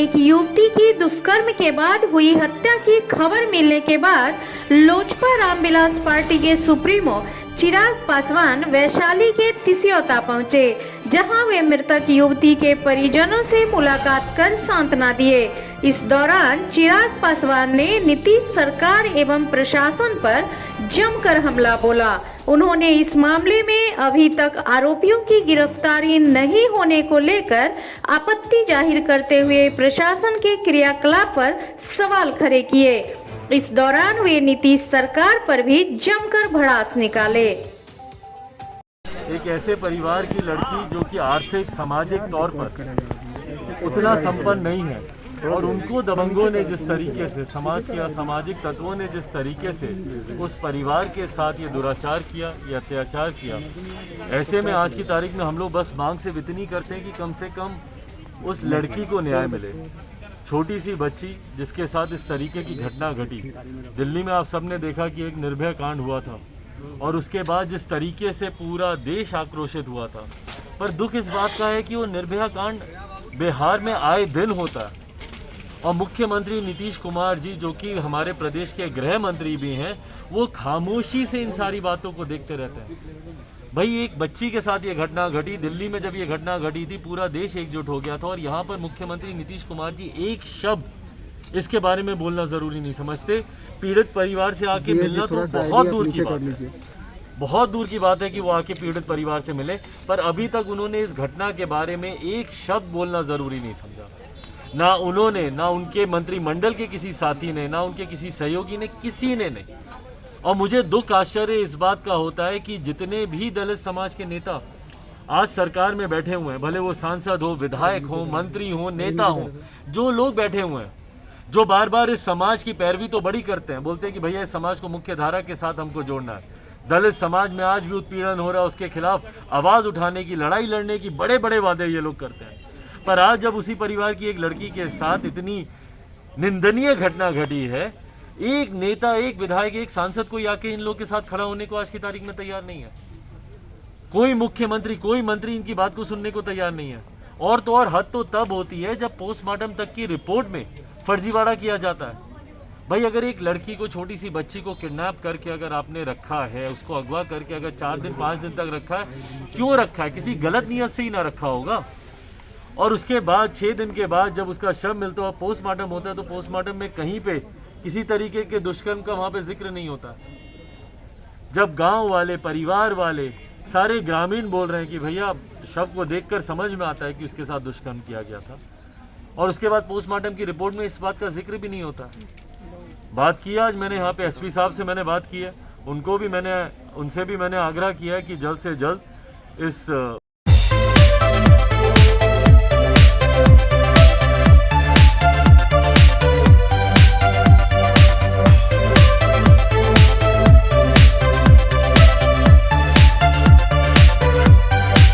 एक युवती की दुष्कर्म के बाद हुई हत्या की खबर मिलने के बाद लोजपा रामविलास पार्टी के सुप्रीमो चिराग पासवान वैशाली के तिसियोता पहुंचे, जहां वे मृतक युवती के परिजनों से मुलाकात कर सांत्वना दिए। इस दौरान चिराग पासवान ने नीतीश सरकार एवं प्रशासन पर जमकर हमला बोला। उन्होंने इस मामले में अभी तक आरोपियों की गिरफ्तारी नहीं होने को लेकर आपत्ति जाहिर करते हुए प्रशासन के क्रियाकलाप पर सवाल खड़े किए। इस दौरान वे नीतीश सरकार पर भी जमकर भड़ास निकाले। एक ऐसे परिवार की लड़की जो कि आर्थिक सामाजिक तौर पर उतना संपन्न नहीं है और उनको दबंगों ने जिस तरीके से, समाज के असामाजिक तत्वों ने जिस तरीके से उस परिवार के साथ ये दुराचार किया, ये अत्याचार किया, ऐसे में आज की तारीख में हम लोग बस मांग से इतनी करते हैं कि कम से कम उस लड़की को न्याय मिले। छोटी सी बच्ची जिसके साथ इस तरीके की घटना घटी, दिल्ली में आप सबने देखा कि एक निर्भया कांड हुआ था और उसके बाद जिस तरीके से पूरा देश आक्रोशित हुआ था। पर दुख इस बात का है कि वो निर्भया कांड बिहार में आए दिन होता है और मुख्यमंत्री नीतीश कुमार जी, जो कि हमारे प्रदेश के गृह मंत्री भी हैं, वो खामोशी से इन सारी बातों को देखते रहते हैं। भाई, एक बच्ची के साथ ये घटना घटी, दिल्ली में जब ये घटना घटी थी पूरा देश एकजुट हो गया था और यहाँ पर मुख्यमंत्री नीतीश कुमार जी एक शब्द इसके बारे में बोलना ज़रूरी नहीं समझते। पीड़ित परिवार से आके मिलना तो बहुत दूर की बात है, बहुत दूर की बात है कि वो आके पीड़ित परिवार से मिले, पर अभी तक उन्होंने इस घटना के बारे में एक शब्द बोलना ज़रूरी नहीं समझा। ना उन्होंने, ना उनके मंत्रिमंडल के किसी साथी ने, ना उनके किसी सहयोगी ने, किसी ने नहीं। और मुझे दुख आश्चर्य इस बात का होता है कि जितने भी दलित समाज के नेता आज सरकार में बैठे हुए हैं, भले वो सांसद हो, विधायक हो, मंत्री हो, नेता हो, जो लोग बैठे हुए हैं, जो बार बार इस समाज की पैरवी तो बड़ी करते हैं, बोलते हैं कि भैया इस समाज को मुख्य धारा के साथ हमको जोड़ना है। दलित समाज में आज भी उत्पीड़न हो रहा है, उसके खिलाफ आवाज़ उठाने की, लड़ाई लड़ने की बड़े बड़े वादे ये लोग करते हैं। पर आज जब उसी परिवार की एक लड़की के साथ इतनी निंदनीय घटना घटी है, एक नेता, एक विधायक, एक सांसद कोई आके इन लोगों के साथ खड़ा होने को आज की तारीख में तैयार नहीं है। कोई मुख्यमंत्री, कोई मंत्री इनकी बात को सुनने को तैयार नहीं है। और तो और हद तो तब होती है जब पोस्टमार्टम तक की रिपोर्ट में फर्जीवाड़ा किया जाता है। भाई, अगर एक लड़की को, छोटी सी बच्ची को किडनैप करके अगर आपने रखा है, उसको अगवा करके अगर 4 दिन 5 दिन तक रखा है, क्यों रखा है? किसी गलत नियत से ही ना रखा होगा। और उसके बाद 6 दिन के बाद जब उसका शव मिलता है, पोस्टमार्टम होता है, तो पोस्टमार्टम में कहीं पे किसी तरीके के दुष्कर्म का वहाँ पे जिक्र नहीं होता। जब गांव वाले, परिवार वाले, सारे ग्रामीण बोल रहे हैं कि भैया शव को देखकर समझ में आता है कि उसके साथ दुष्कर्म किया गया था, और उसके बाद पोस्टमार्टम की रिपोर्ट में इस बात का जिक्र भी नहीं होता। बात किया आज मैंने यहाँ पे एसपी साहब से मैंने बात की है, उनसे भी मैंने आग्रह किया है कि जल्द से जल्द इस